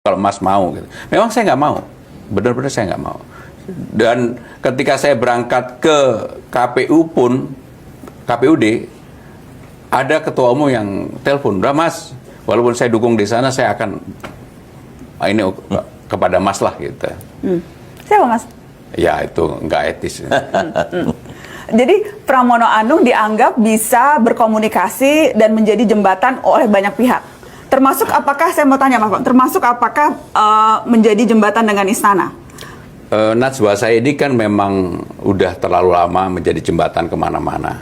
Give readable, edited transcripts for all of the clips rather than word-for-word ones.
kalau Mas mau gitu. Memang saya nggak mau, benar-benar saya nggak mau. Dan ketika saya berangkat ke KPU pun, KPUD, ada ketua umum yang telepon, udah Mas, walaupun saya dukung di sana, saya akan ini kepada Mas lah gitu. Siapa Mas? Ya itu nggak etis. Jadi Pramono Anung dianggap bisa berkomunikasi dan menjadi jembatan oleh banyak pihak. Termasuk apakah, saya mau tanya Mas, termasuk apakah menjadi jembatan dengan istana? Najwa saya ini kan memang udah terlalu lama menjadi jembatan kemana-mana.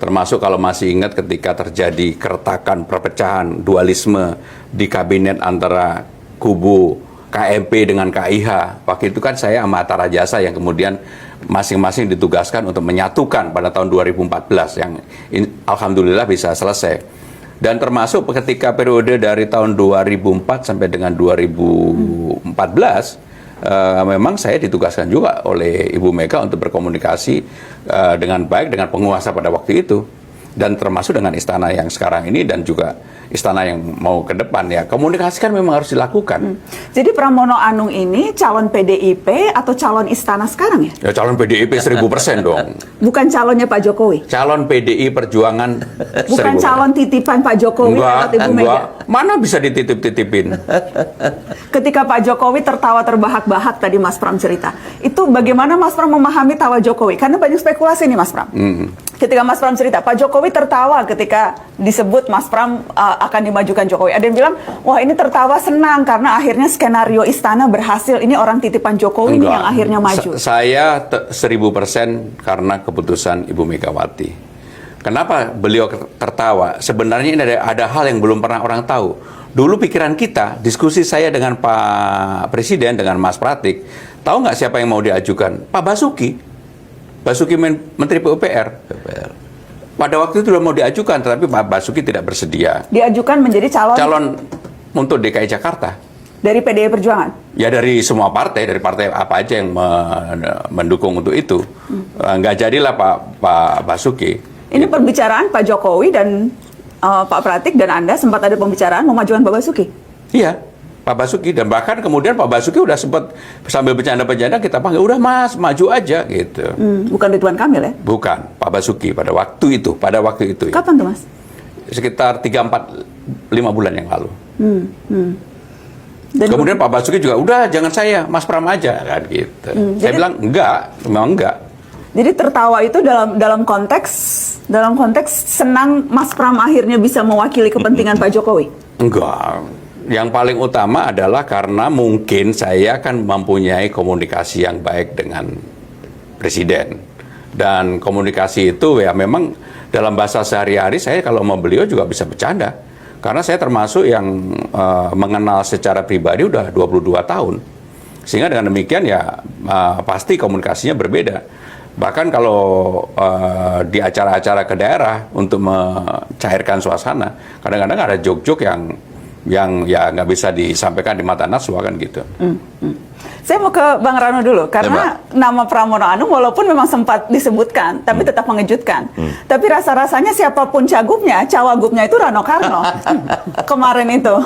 Termasuk kalau masih ingat ketika terjadi keretakan, perpecahan, dualisme di kabinet antara kubu KMP dengan KIH. Waktu itu kan saya sama Hatta Rajasa yang kemudian masing-masing ditugaskan untuk menyatukan pada tahun 2014 yang alhamdulillah bisa selesai. Dan termasuk ketika periode dari tahun 2004 sampai dengan 2014, memang saya ditugaskan juga oleh Ibu Mega untuk berkomunikasi dengan baik dengan penguasa pada waktu itu. Dan termasuk dengan istana yang sekarang ini dan juga istana yang mau ke depan ya. Komunikasi kan memang harus dilakukan. Jadi Pramono Anung ini calon PDIP atau calon istana sekarang ya? Ya calon PDIP 1000% dong. Bukan calonnya Pak Jokowi? Calon PDI Perjuangan 1000%. Bukan calon titipan Pak Jokowi atau Ibu Mega? Mana bisa dititip-titipin? Ketika Pak Jokowi tertawa terbahak-bahak tadi Mas Pram cerita, itu bagaimana Mas Pram memahami tawa Jokowi? Karena banyak spekulasi nih Mas Pram. Ketika Mas Pram cerita, Pak Jokowi tertawa ketika disebut Mas Pram akan dimajukan Jokowi. Ada yang bilang, wah ini tertawa senang karena akhirnya skenario istana berhasil. Ini orang titipan Jokowi nih yang akhirnya maju. Saya 1000% karena keputusan Ibu Megawati. Kenapa beliau tertawa? Sebenarnya ini ada hal yang belum pernah orang tahu. Dulu pikiran kita, diskusi saya dengan Pak Presiden, dengan Mas Pratik, tahu nggak siapa yang mau diajukan? Pak Basuki. Basuki Menteri PUPR. Pada waktu itu sudah mau diajukan, tetapi Pak Basuki tidak bersedia. Diajukan menjadi calon untuk DKI Jakarta. Dari PDI Perjuangan? Ya dari semua partai, dari partai apa aja yang mendukung untuk itu. Nggak jadilah Pak Basuki. Ini perbicaraan Pak Jokowi dan Pak Pratik dan Anda sempat ada pembicaraan memajukan Pak Basuki? Iya, Pak Basuki. Dan bahkan kemudian Pak Basuki udah sempat sambil bercanda-bercanda kita panggil, udah Mas, maju aja gitu. Bukan Ridwan Kamil ya? Bukan, Pak Basuki pada waktu itu. Ya. Kapan tuh Mas? Sekitar 3, 4, 5 bulan yang lalu. Dan kemudian Pak Basuki juga, udah jangan saya, Mas Pram aja kan gitu. Saya bilang enggak, memang enggak. Jadi tertawa itu dalam konteks senang Mas Pram akhirnya bisa mewakili kepentingan Pak Jokowi? Enggak. Yang paling utama adalah karena mungkin saya kan mempunyai komunikasi yang baik dengan Presiden. Dan komunikasi itu ya memang dalam bahasa sehari-hari saya kalau mau beliau juga bisa bercanda. Karena saya termasuk yang mengenal secara pribadi udah 22 tahun. Sehingga dengan demikian ya pasti komunikasinya berbeda. Bahkan kalau di acara-acara ke daerah untuk mencairkan suasana, kadang-kadang ada joke-joke yang ya nggak bisa disampaikan di mata Najwa kan gitu. Saya mau ke Bang Rano dulu, karena nama Pramono Anung walaupun memang sempat disebutkan, tapi tetap mengejutkan. Tapi rasa-rasanya siapapun cawagupnya itu Rano Karno kemarin itu.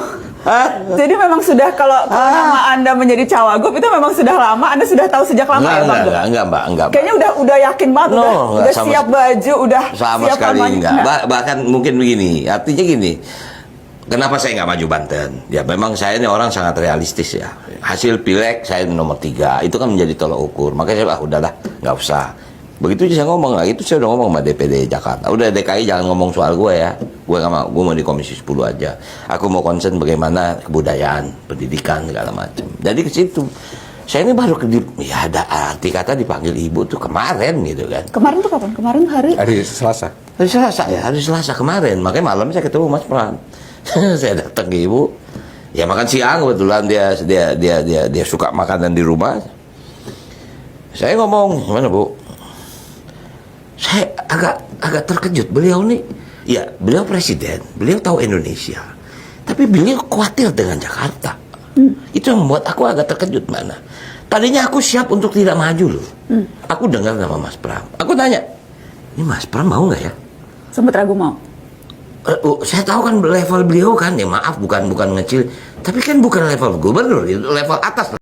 Jadi memang sudah kalau nama Anda menjadi cawagup itu memang sudah lama, Anda sudah tahu sejak lama ya Bang? Enggak, Mbak. Kayaknya udah yakin banget, udah siap baju, udah sama siap sekali kampanye. enggak. Bahkan mungkin begini, artinya gini. Kenapa saya nggak maju Banten? Ya memang saya ini orang sangat realistis ya. Hasil pileg saya nomor 3, itu kan menjadi tolak ukur. Makanya saya udahlah, nggak usah. Begitu saya ngomong lah, itu saya udah ngomong sama DPD Jakarta. Udah DKI jangan ngomong soal gue ya. Gue mau di Komisi 10 aja. Aku mau concern bagaimana kebudayaan, pendidikan segala macam. Jadi ke situ. Saya ini baru ya ada arti kata dipanggil ibu tuh kemarin gitu kan. Kemarin tuh kapan? Kemarin Hari Selasa. Hari Selasa kemarin. Makanya malam saya ketemu Mas Pram. Saya datang ke ibu, ya makan siang kebetulan dia suka makanan di rumah. Saya ngomong, gimana Bu? Saya agak terkejut beliau nih. Ya beliau presiden, beliau tahu Indonesia, tapi beliau khawatir dengan Jakarta. Itu yang membuat aku agak terkejut mana. Tadinya aku siap untuk tidak maju loh. Aku dengar nama Mas Pram. Aku tanya, ini Mas Pram mau nggak ya? sempat ragu mau. Saya tahu kan level beliau kan, ya maaf bukan ngecil. Tapi kan bukan level gubernur, itu level atas.